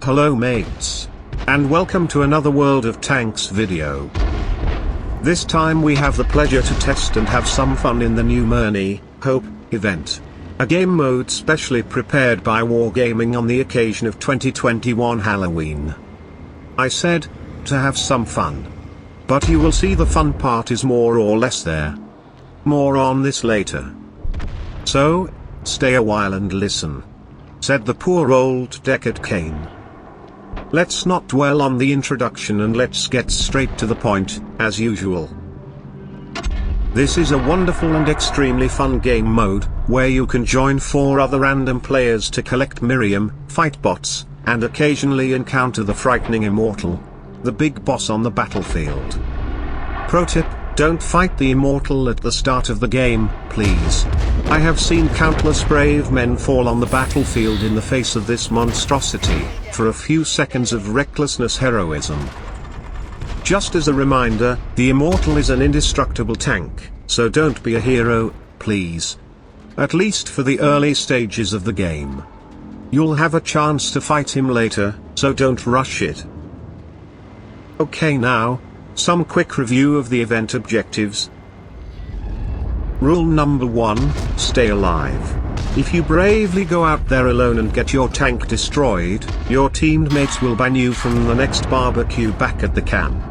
Hello mates. And welcome to another World of Tanks video. This time we have the pleasure to test and have some fun in the new Mirny event. A game mode specially prepared by Wargaming on the occasion of 2021 Halloween. I said, to have some fun. But you will see the fun part is more or less there. More on this later. So, stay a while and listen. Said the poor old decât Cain. Let's not dwell on the introduction and let's get straight to the point, as usual. This is a wonderful and extremely fun game mode, where you can join 4 other random players to collect Miriam, fight bots, and occasionally encounter the frightening Immortal, the big boss on the battlefield. Pro tip, don't fight the Immortal at the start of the game, please. I have seen countless brave men fall on the battlefield in the face of this monstrosity, for a few seconds of recklessness heroism. Just as a reminder, the Immortal is an indestructible tank, so don't be a hero, please. At least for the early stages of the game. You'll have a chance to fight him later, so don't rush it. Okay, now, some quick review of the event objectives. Rule number 1, stay alive. If you bravely go out there alone and get your tank destroyed, your teammates will ban you from the next barbecue back at the camp.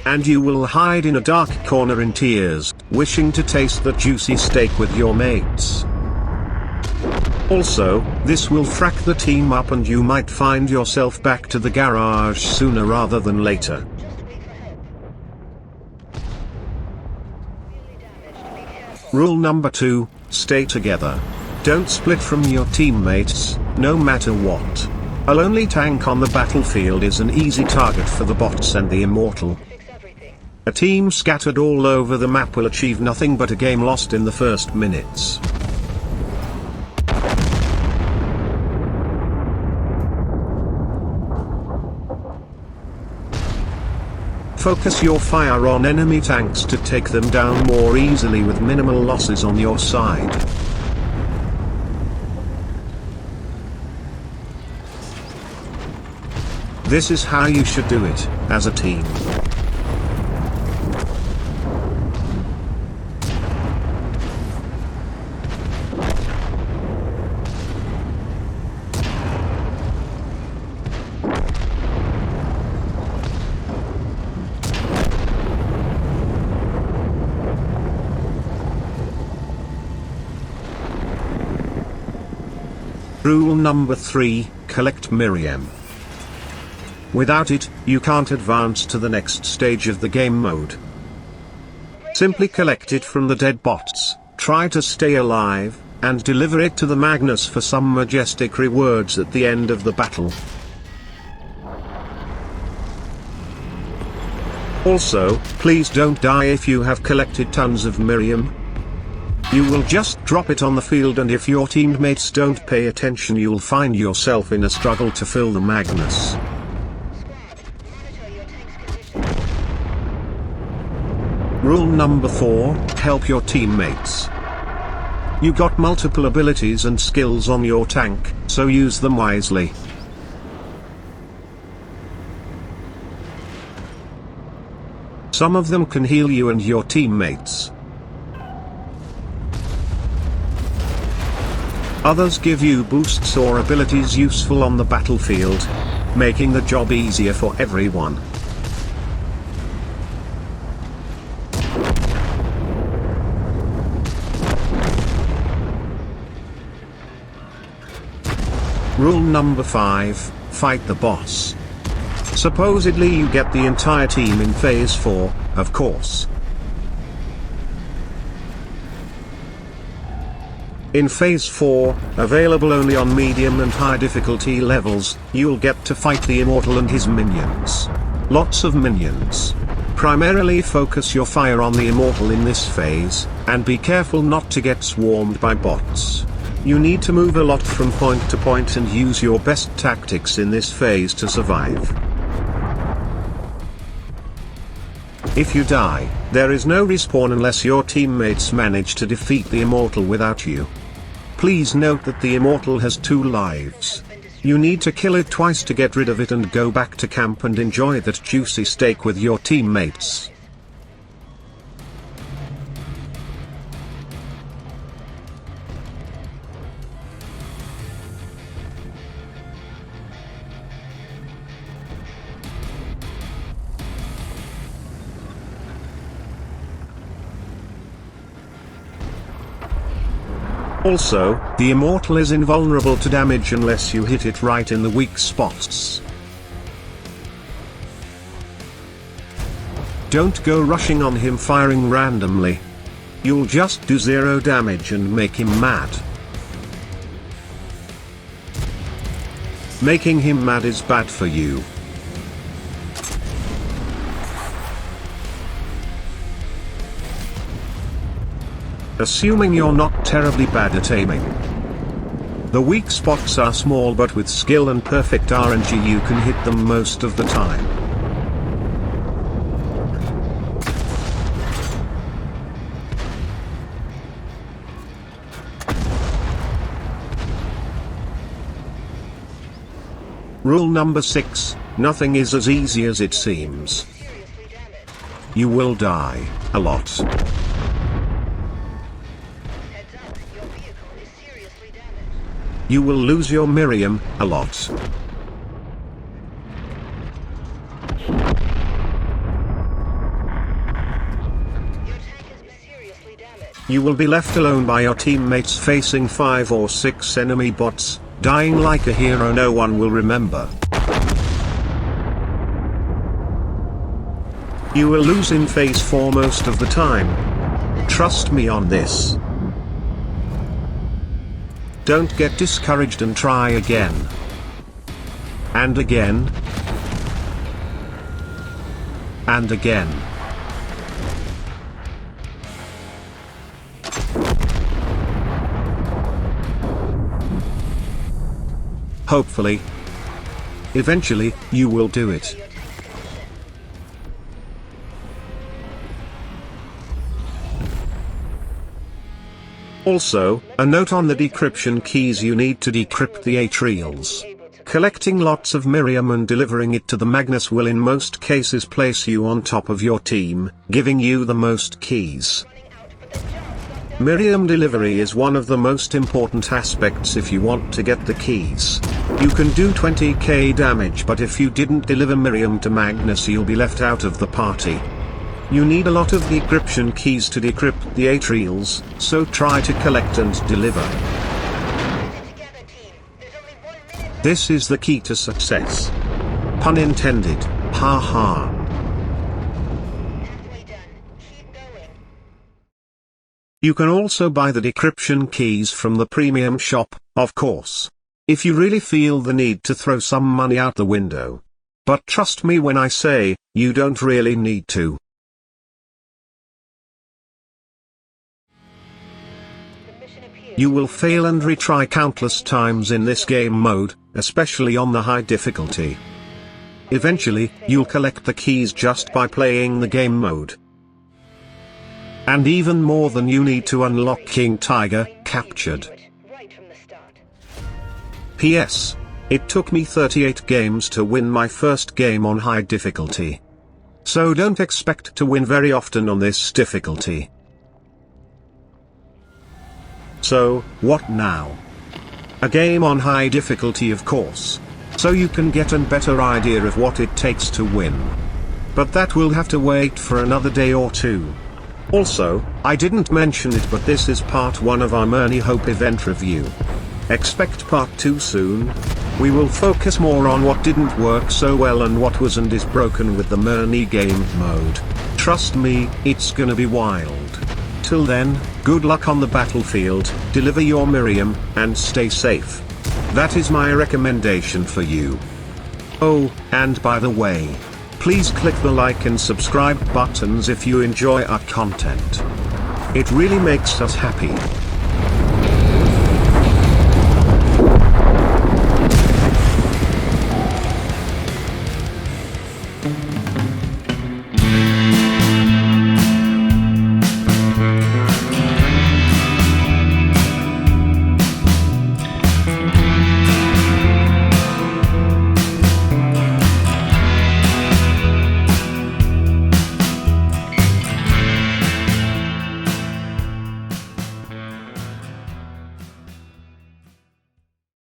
And you will hide in a dark corner in tears, wishing to taste the juicy steak with your mates. Also, this will frack the team up and you might find yourself back to the garage sooner rather than later. Rule number 2, stay together. Don't split from your teammates, no matter what. A lonely tank on the battlefield is an easy target for the bots and the Immortal. A team scattered all over the map will achieve nothing but a game lost in the first minutes. Focus your fire on enemy tanks to take them down more easily with minimal losses on your side. This is how you should do it, as a team. Rule number 3, collect Miriam. Without it, you can't advance to the next stage of the game mode. Simply collect it from the dead bots, try to stay alive, and deliver it to the Magnus for some majestic rewards at the end of the battle. Also, please don't die if you have collected tons of Miriam. You will just drop it on the field and if your teammates don't pay attention you'll find yourself in a struggle to fill the Magnus. Rule number 4, help your teammates. You got multiple abilities and skills on your tank, so use them wisely. Some of them can heal you and your teammates. Others give you boosts or abilities useful on the battlefield, making the job easier for everyone. Rule number 5, fight the boss. Supposedly you get the entire team in phase 4, of course. In phase 4, available only on medium and high difficulty levels, you'll get to fight the Immortal and his minions. Lots of minions. Primarily focus your fire on the Immortal in this phase, and be careful not to get swarmed by bots. You need to move a lot from point to point and use your best tactics in this phase to survive. If you die, there is no respawn unless your teammates manage to defeat the Immortal without you. Please note that the Immortal has 2 lives. You need to kill it twice to get rid of it and go back to camp and enjoy that juicy steak with your teammates. Also, the immortal is invulnerable to damage unless you hit it right in the weak spots. Don't go rushing on him firing randomly. You'll just do 0 damage and make him mad. Making him mad is bad for you. Assuming you're not terribly bad at aiming. The weak spots are small, but with skill and perfect RNG you can hit them most of the time. Rule number 6, nothing is as easy as it seems. You will die a lot. You will lose your Miriam a lot. You will be left alone by your teammates facing 5 or 6 enemy bots, dying like a hero no one will remember. You will lose in phase 4 most of the time. Trust me on this. Don't get discouraged and try again. And again. And again. Hopefully. Eventually, you will do it. Also, a note on the decryption keys: you need to decrypt the 8 reels. Collecting lots of Miriam and delivering it to the Magnus will in most cases place you on top of your team, giving you the most keys. Miriam delivery is one of the most important aspects if you want to get the keys. You can do 20k damage, but if you didn't deliver Miriam to Magnus you'll be left out of the party. You need a lot of decryption keys to decrypt the 8 reels, so try to collect and deliver. This is the key to success. Pun intended, haha. You can also buy the decryption keys from the premium shop, of course. If you really feel the need to throw some money out the window. But trust me when I say, you don't really need to. You will fail and retry countless times in this game mode, especially on the high difficulty. Eventually, you'll collect the keys just by playing the game mode. And even more than you need to unlock King Tiger, captured. P.S. It took me 38 games to win my first game on high difficulty. So don't expect to win very often on this difficulty. So, what now? A game on high difficulty, of course. So you can get a better idea of what it takes to win. But that will have to wait for another day or two. Also, I didn't mention it, but this is part 1 of our Mirny Hope event review. Expect part 2 soon. We will focus more on what didn't work so well and what was and is broken with the Mirny game mode. Trust me, it's gonna be wild. Till then, good luck on the battlefield, deliver your Miriam, and stay safe. That is my recommendation for you. Oh, and by the way, please click the like and subscribe buttons if you enjoy our content. It really makes us happy.